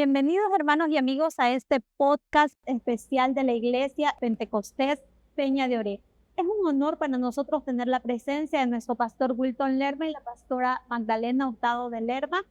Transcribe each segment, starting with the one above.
Bienvenidos hermanos y amigos a este podcast especial de la Iglesia Pentecostés Peña de Oré. Es un honor para nosotros tener la presencia de nuestro pastor Wilton Lerma y la pastora Magdalena Hurtado de Lerma.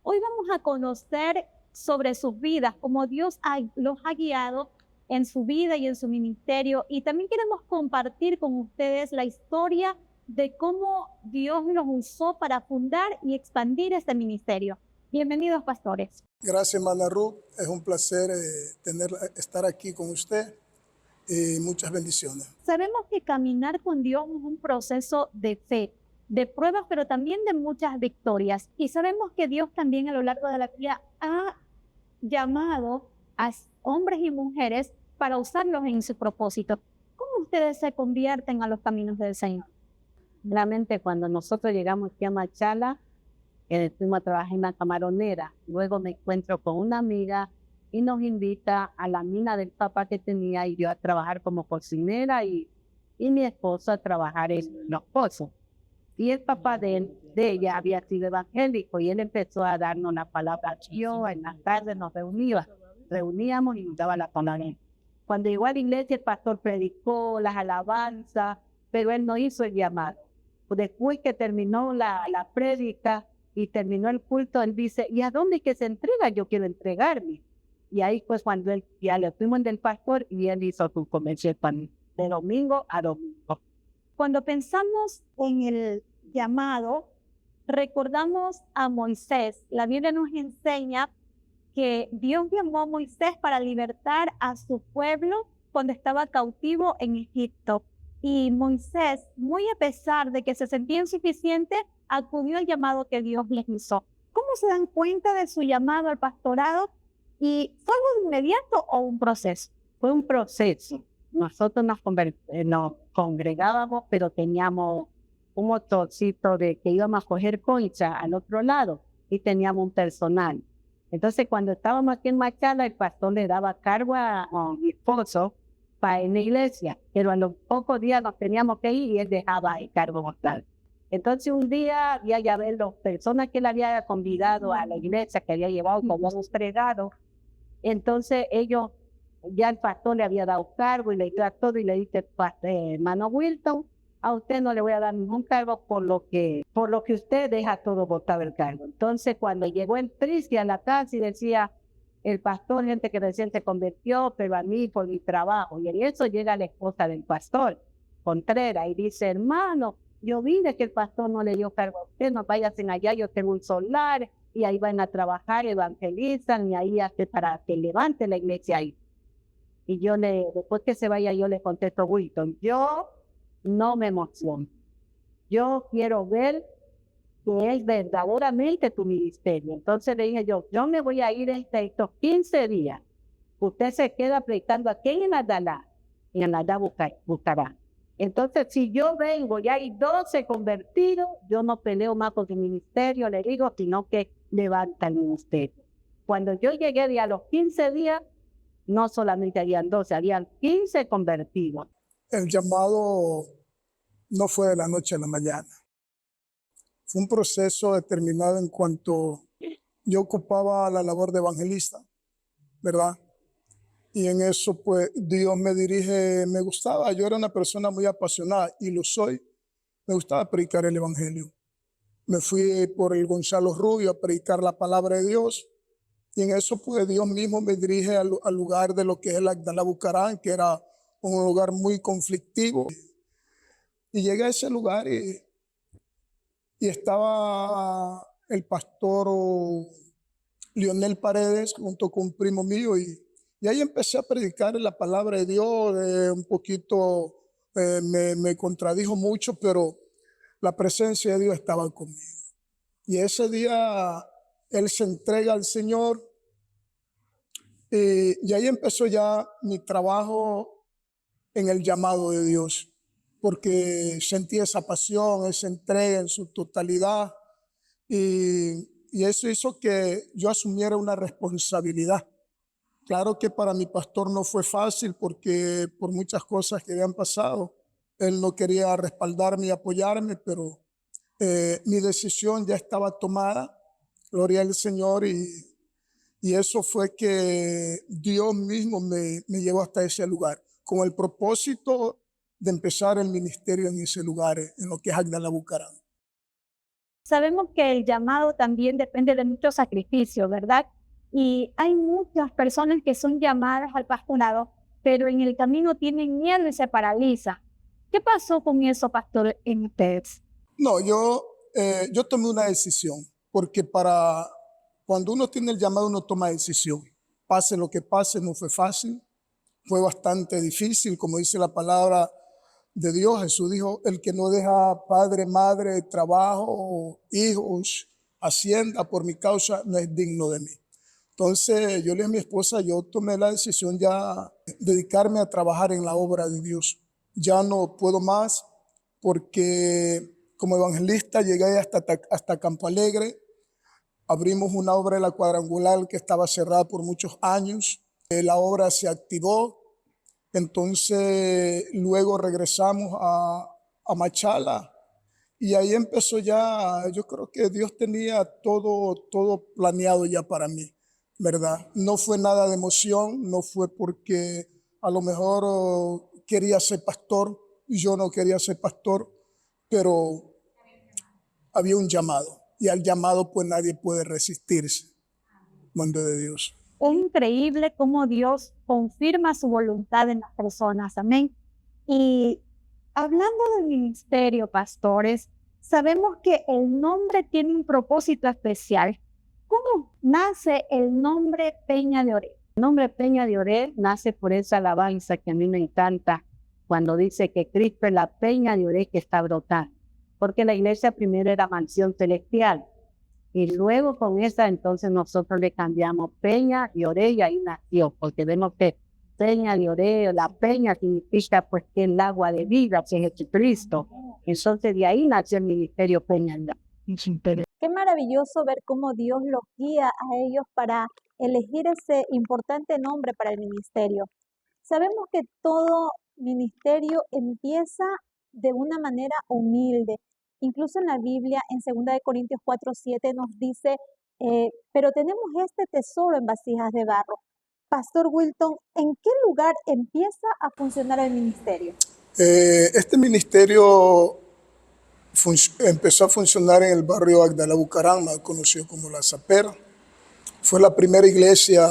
Hoy vamos a conocer sobre sus vidas, cómo Dios los ha guiado en su vida y en su ministerio. Y también queremos compartir con ustedes la historia de cómo Dios los usó para fundar y expandir este ministerio. Bienvenidos, pastores. Gracias, hermana Ruth. Es un placer estar aquí con usted y muchas bendiciones. Sabemos que caminar con Dios es un proceso de fe, de pruebas, pero también de muchas victorias. Y sabemos que Dios también a lo largo de la vida ha llamado a hombres y mujeres para usarlos en su propósito. ¿Cómo ustedes se convierten a los caminos del Señor? Realmente cuando nosotros llegamos aquí a Machala, fuimos a trabajar en la camaronera. Luego me encuentro con una amiga y nos invita a la mina del papá que tenía y yo a trabajar como cocinera y mi esposo a trabajar en los pozos. Y el papá de ella había sido evangélico y él empezó a darnos la palabra. Yo en las tardes nos reuníamos y nos daba la palabra. Cuando llegó a la iglesia el pastor predicó las alabanzas, pero él no hizo el llamado. Después que terminó la prédica y terminó el culto, él dice, ¿y a dónde que se entrega? Yo quiero entregarme. Y ahí pues cuando él ya le fuimos del pastor y él hizo su comercio de domingo a domingo. Cuando pensamos en el llamado, recordamos a Moisés. La Biblia nos enseña que Dios llamó a Moisés para libertar a su pueblo cuando estaba cautivo en Egipto. Y Moisés, muy a pesar de que se sentía insuficiente, acudió al llamado que Dios les hizo. ¿Cómo se dan cuenta de su llamado al pastorado? ¿Y fue algo inmediato o un proceso? Fue un proceso. Nosotros nos congregábamos, pero teníamos un motorcito de que íbamos a coger concha al otro lado y teníamos un personal. Entonces, cuando estábamos aquí en Machala, el pastor le daba cargo a mi esposo para en la iglesia, pero a los pocos días nos teníamos que ir y él dejaba el cargo mortal. Entonces un día había ya ver las personas que él había convidado a la iglesia, que había llevado como un pregado. Entonces ellos, ya el pastor le había dado cargo y le dio a todo y le dice, hermano Wilton, a usted no le voy a dar ningún cargo por lo que usted deja todo botado el cargo. Entonces cuando llegó el triste a la casa y decía, el pastor, gente que recién se convirtió, pero a mí por mi trabajo. Y en eso llega la esposa del pastor, Contreras, y dice, hermano, yo vine que el pastor no le dio cargo a usted, no vayan allá, yo tengo un solar, y ahí van a trabajar, evangelizan, y ahí hace para que levante la iglesia ahí. Y yo después que se vaya, yo le contesto, Wilton, yo no me emociono. Yo quiero ver que es verdaderamente tu ministerio. Entonces le dije yo me voy a ir estos 15 días. Usted se queda predicando aquí en Adalá, y en Adalá buscará. Entonces, si yo vengo y hay 12 convertidos, yo no peleo más con el ministerio, le digo, sino que levanta el ministerio. Cuando yo llegué a los 15 días, no solamente habían 12, habían 15 convertidos. El llamado no fue de la noche a la mañana. Fue un proceso determinado en cuanto yo ocupaba la labor de evangelista, ¿verdad? Y en eso, pues, Dios me dirige, me gustaba, yo era una persona muy apasionada, y lo soy, me gustaba predicar el evangelio. Me fui por el Gonzalo Rubio a predicar la palabra de Dios, y en eso, pues, Dios mismo me dirige al lugar de lo que es el Agdalá Bucarán, que era un lugar muy conflictivo. Y llegué a ese lugar y estaba el pastor Leonel Paredes junto con un primo mío y ahí empecé a predicar la palabra de Dios. Un poquito me contradijo mucho, pero la presencia de Dios estaba conmigo. Y ese día él se entrega al Señor y ahí empezó ya mi trabajo en el llamado de Dios, porque sentí esa pasión, esa entrega en su totalidad y eso hizo que yo asumiera una responsabilidad. Claro que para mi pastor no fue fácil porque por muchas cosas que habían pasado, él no quería respaldarme y apoyarme, pero mi decisión ya estaba tomada, gloria al Señor, y Y eso fue que Dios mismo me llevó hasta ese lugar, con el propósito de empezar el ministerio en ese lugar, en lo que es Agdala Bucaram. Sabemos que el llamado también depende de mucho sacrificio, ¿verdad? Y hay muchas personas que son llamadas al pastorado, pero en el camino tienen miedo y se paralizan. ¿Qué pasó con eso, pastor, en ustedes? No, yo tomé una decisión, porque cuando uno tiene el llamado, uno toma decisión. Pase lo que pase, no fue fácil, fue bastante difícil, como dice la palabra de Dios. Jesús dijo, el que no deja padre, madre, trabajo, hijos, hacienda por mi causa, no es digno de mí. Entonces yo le dije a mi esposa, yo tomé la decisión ya de dedicarme a trabajar en la obra de Dios. Ya no puedo más porque como evangelista llegué hasta Campo Alegre. Abrimos una obra en la Cuadrangular que estaba cerrada por muchos años. La obra se activó. Entonces luego regresamos a Machala y ahí empezó ya, yo creo que Dios tenía todo planeado ya para mí, ¿verdad? No fue nada de emoción, no fue porque a lo mejor quería ser pastor, yo no quería ser pastor, pero había un llamado y al llamado pues nadie puede resistirse, mando de Dios. Es increíble cómo Dios confirma su voluntad en las personas. Amén. Y hablando del ministerio, pastores, sabemos que el nombre tiene un propósito especial. ¿Cómo nace el nombre Peña de Oreb? El nombre Peña de Oreb nace por esa alabanza que a mí me encanta cuando dice que Cristo es la peña de Oreb que está brotando. Porque la iglesia primero era mansión celestial. Y luego con esa entonces nosotros le cambiamos Peña de Oreb y ahí nació. Porque vemos que Peña de Oreb, la peña significa pues que el agua de vida, que es Jesucristo. Entonces de ahí nació el ministerio Peña de Oreb. Qué maravilloso ver cómo Dios los guía a ellos para elegir ese importante nombre para el ministerio. Sabemos que todo ministerio empieza de una manera humilde. Incluso en la Biblia, en 2 de Corintios 4:7 nos dice, pero tenemos este tesoro en vasijas de barro. Pastor Wilton, ¿en qué lugar empieza a funcionar el ministerio? Este ministerio empezó a funcionar en el barrio Agdala Bucaram, más conocido como La Zapera. Fue la primera iglesia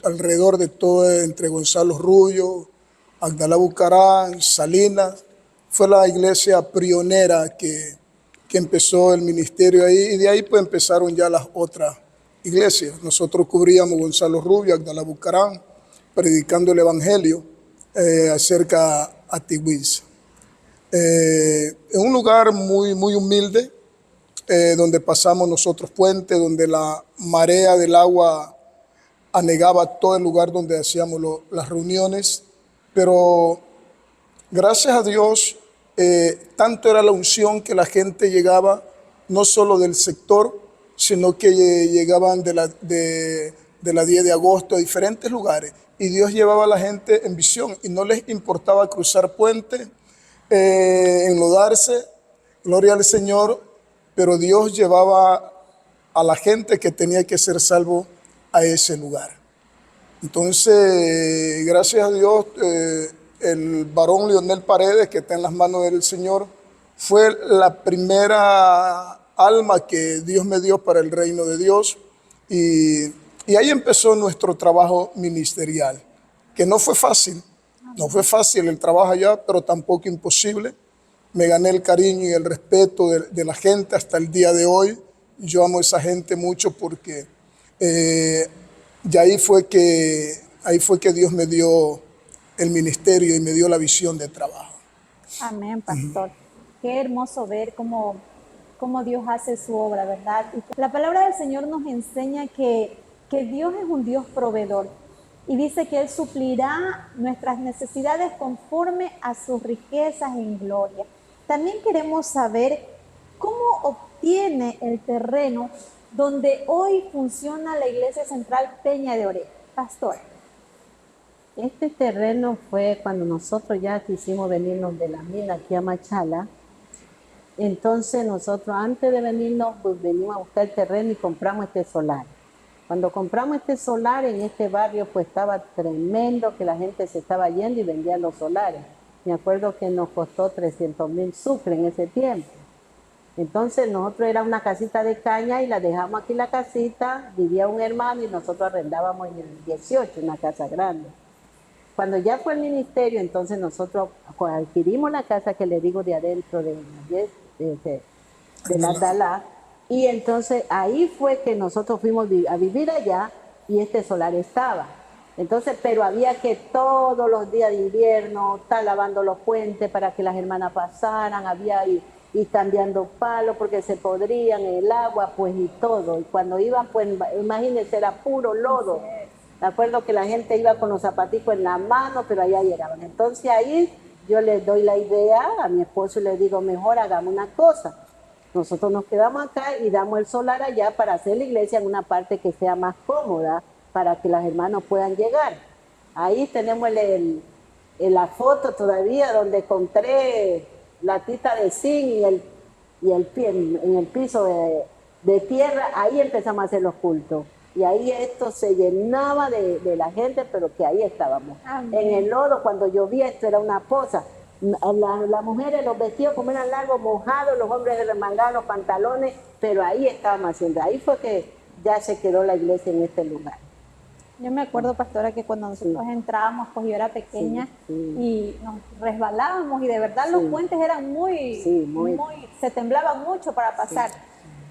alrededor de todo, entre Gonzalo Rubio, Agdala Bucaram, Salinas. Fue la iglesia pionera que empezó el ministerio ahí, y de ahí pues empezaron ya las otras iglesias. Nosotros cubríamos Gonzalo Rubio, Agdala Bucaram, predicando el evangelio acerca a Tigüiz. En un lugar muy humilde, donde pasamos nosotros puentes, donde la marea del agua anegaba todo el lugar donde hacíamos las reuniones, pero gracias a Dios, tanto era la unción que la gente llegaba, no solo del sector, sino que llegaban de la 10 de agosto a diferentes lugares, y Dios llevaba a la gente en visión, y no les importaba cruzar puentes, enlodarse, gloria al Señor, pero Dios llevaba a la gente que tenía que ser salvo a ese lugar. Entonces, gracias a Dios, el varón Leonel Paredes, que está en las manos del Señor, fue la primera alma que Dios me dio para el reino de Dios, y ahí empezó nuestro trabajo ministerial, que no fue fácil. No fue fácil el trabajo allá, pero tampoco imposible. Me gané el cariño y el respeto de la gente hasta el día de hoy. Yo amo a esa gente mucho porque y ahí fue que Dios me dio el ministerio y me dio la visión de trabajo. Amén, pastor. Qué hermoso ver cómo Dios hace su obra, ¿verdad? Y la palabra del Señor nos enseña que Dios es un Dios proveedor. Y dice que Él suplirá nuestras necesidades conforme a sus riquezas en gloria. También queremos saber cómo obtiene el terreno donde hoy funciona la Iglesia Central Peña de Oreb. Pastor. Este terreno fue cuando nosotros ya quisimos venirnos de la mina aquí a Machala. Entonces nosotros antes de venirnos, pues venimos a buscar el terreno y compramos este solar. Cuando compramos este solar en este barrio, pues estaba tremendo que la gente se estaba yendo y vendía los solares. Me acuerdo que nos costó 300,000 sucres en ese tiempo. Entonces nosotros era una casita de caña y la dejamos aquí la casita, vivía un hermano y nosotros arrendábamos en el 18, una casa grande. Cuando ya fue el ministerio, entonces nosotros adquirimos la casa que le digo de adentro de la Dalá, y entonces ahí fue que nosotros fuimos a vivir allá y este solar estaba. Entonces, pero había que todos los días de invierno estar lavando los puentes para que las hermanas pasaran, había y cambiando palos porque se podrían, el agua, pues y todo. Y cuando iban, pues imagínense, era puro lodo. Me acuerdo que la gente iba con los zapaticos en la mano, pero allá llegaban. Entonces ahí yo les doy la idea a mi esposo y le digo, mejor hagamos una cosa. Nosotros nos quedamos acá y damos el solar allá para hacer la iglesia en una parte que sea más cómoda para que las hermanas puedan llegar. Ahí tenemos la foto todavía donde encontré la tita de zinc y el pie, en el piso de tierra. Ahí empezamos a hacer los cultos. Y ahí esto se llenaba de la gente, pero que ahí estábamos. Amén. En el lodo, cuando llovía, esto era una poza. Las mujeres, los vestidos como eran largos, mojados, los hombres de remangar los pantalones, pero ahí estábamos haciendo. Ahí fue que ya se quedó la iglesia en este lugar. Yo me acuerdo, pastora, que cuando nosotros entrábamos, pues yo era pequeña y nos resbalábamos y de verdad los puentes eran muy, se temblaban mucho para pasar.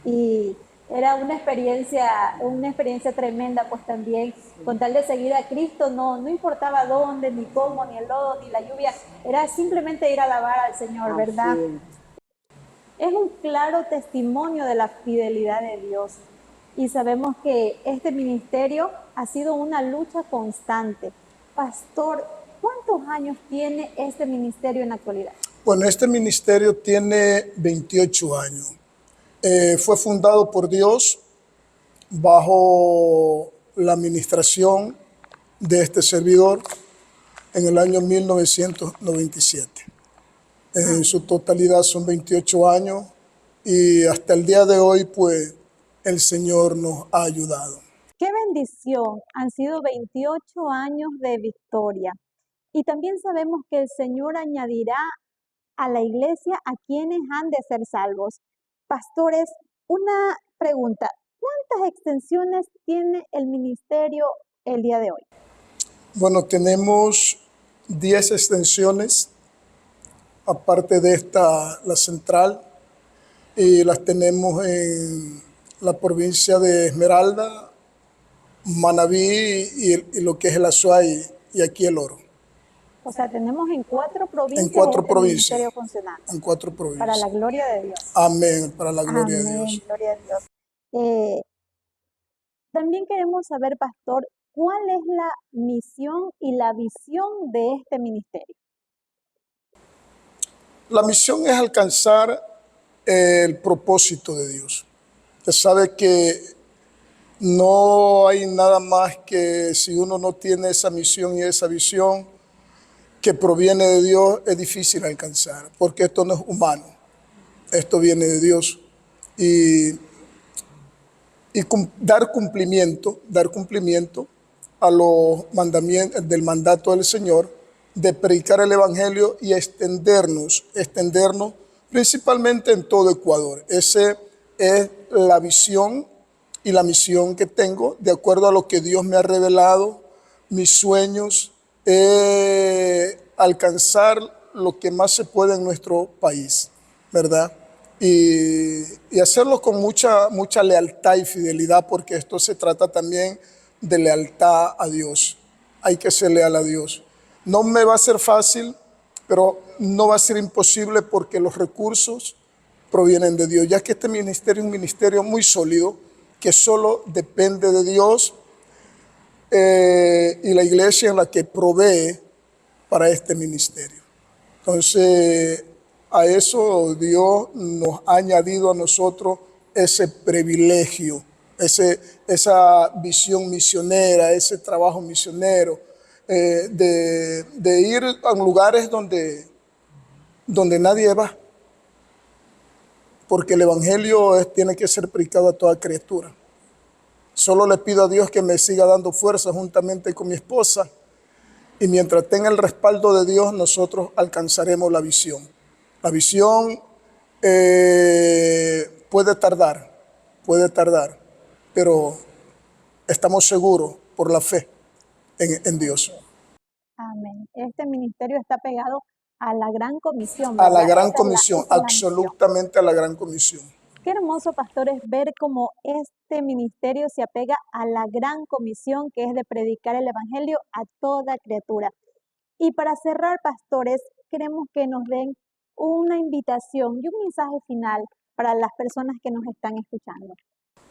Y era una experiencia tremenda, pues también, con tal de seguir a Cristo, no importaba dónde, ni cómo, ni el lodo, ni la lluvia, era simplemente ir a alabar al Señor, ¿verdad? Es un claro testimonio de la fidelidad de Dios. Y sabemos que este ministerio ha sido una lucha constante. Pastor, ¿cuántos años tiene este ministerio en la actualidad? Bueno, este ministerio tiene 28 años. Fue fundado por Dios bajo la administración de este servidor en el año 1997. En su totalidad son 28 años y hasta el día de hoy, pues, el Señor nos ha ayudado. ¡Qué bendición! Han sido 28 años de victoria. Y también sabemos que el Señor añadirá a la iglesia a quienes han de ser salvos. Pastores, una pregunta. ¿Cuántas extensiones tiene el ministerio el día de hoy? Bueno, tenemos 10 extensiones, aparte de esta, la central, y las tenemos en la provincia de Esmeralda, Manabí y lo que es el Azuay y aquí el Oro. O sea, tenemos en 4 provincias. En 4 provincias. Ministerio funcionando. En 4 provincias. Para la gloria de Dios. Amén, para la gloria de Amén, Dios. Gloria a Dios. También queremos saber, pastor, ¿cuál es la misión y la visión de este ministerio? La misión es alcanzar el propósito de Dios. Usted sabe que no hay nada más que si uno no tiene esa misión y esa visión que proviene de Dios, es difícil alcanzar, porque esto no es humano, esto viene de Dios. Y dar cumplimiento a los mandamientos del mandato del Señor de predicar el Evangelio y extendernos principalmente en todo Ecuador. Esa es la visión y la misión que tengo, de acuerdo a lo que Dios me ha revelado, mis sueños, alcanzar lo que más se puede en nuestro país, ¿verdad? Y hacerlo con mucha lealtad y fidelidad, porque esto se trata también de lealtad a Dios. Hay que ser leal a Dios. No me va a ser fácil, pero no va a ser imposible porque los recursos provienen de Dios, ya que este ministerio es un ministerio muy sólido, que solo depende de Dios y la iglesia en la que provee para este ministerio. Entonces, a eso Dios nos ha añadido a nosotros ese privilegio, esa visión misionera, ese trabajo misionero, de ir a lugares donde nadie va, porque el Evangelio tiene que ser predicado a toda criatura. Solo le pido a Dios que me siga dando fuerza juntamente con mi esposa, y mientras tenga el respaldo de Dios, nosotros alcanzaremos la visión. La visión puede tardar, pero estamos seguros por la fe en Dios. Amén. Este ministerio está pegado a la Gran Comisión, A la ¿verdad? Gran Esa es Comisión, esa es la misión. absolutamente a la Gran Comisión. Qué hermoso, pastores, ver cómo este ministerio se apega a la Gran Comisión, que es de predicar el Evangelio a toda criatura. Y para cerrar, pastores, queremos que nos den una invitación y un mensaje final para las personas que nos están escuchando.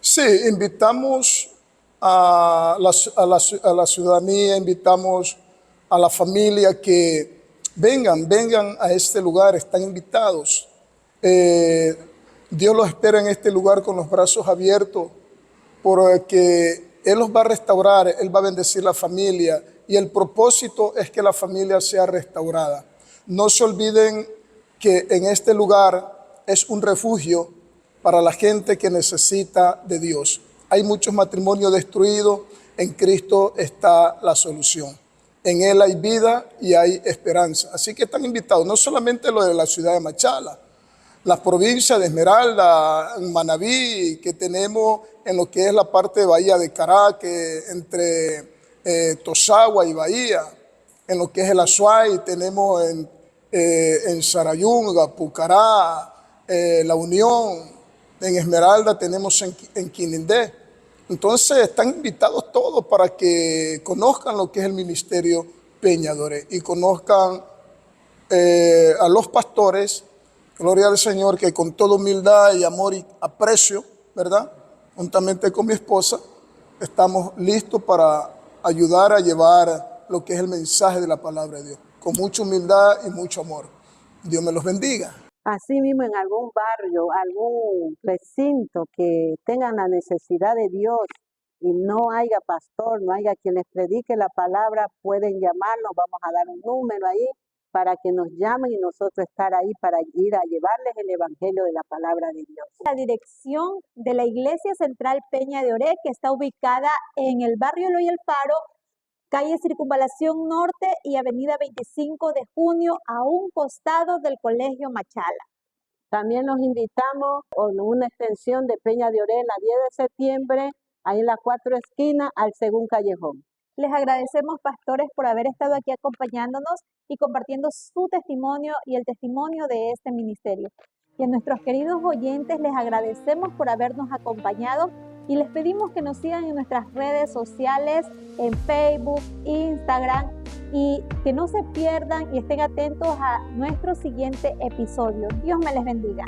Sí, invitamos a la ciudadanía, invitamos a la familia que vengan a este lugar, están invitados. Dios los espera en este lugar con los brazos abiertos, porque Él los va a restaurar, Él va a bendecir la familia, y el propósito es que la familia sea restaurada. No se olviden que en este lugar es un refugio para la gente que necesita de Dios. Hay muchos matrimonios destruidos, en Cristo está la solución. En Él hay vida y hay esperanza. Así que están invitados, no solamente lo de la ciudad de Machala, las provincias de Esmeralda, Manabí, que tenemos en lo que es la parte de Bahía de Caracas, entre Tosagua y Bahía, en lo que es el Azuay, tenemos en Sarayunga, Pucará, La Unión, en Esmeralda tenemos en Quinindé. Entonces están invitados todos para que conozcan lo que es el ministerio Peñadoré y conozcan a los pastores. Gloria al Señor, que con toda humildad y amor y aprecio, ¿verdad? Juntamente con mi esposa, estamos listos para ayudar a llevar lo que es el mensaje de la palabra de Dios, con mucha humildad y mucho amor. Dios me los bendiga. Así mismo, en algún barrio, algún recinto que tengan la necesidad de Dios y no haya pastor, no haya quien les predique la palabra, pueden llamarnos, vamos a dar un número ahí para que nos llamen y nosotros estar ahí para ir a llevarles el evangelio de la palabra de Dios. La dirección de la Iglesia Central Peña de Oré, que está ubicada en el barrio Eloy El Faro, calle Circunvalación Norte y avenida 25 de Junio, a un costado del Colegio Machala. También los invitamos a una extensión de Peña de Oré, la 10 de septiembre, ahí en las 4 esquinas, al Según Callejón. Les agradecemos, pastores, por haber estado aquí acompañándonos y compartiendo su testimonio y el testimonio de este ministerio. Y a nuestros queridos oyentes les agradecemos por habernos acompañado y les pedimos que nos sigan en nuestras redes sociales, en Facebook, Instagram, y que no se pierdan y estén atentos a nuestro siguiente episodio. Dios me les bendiga.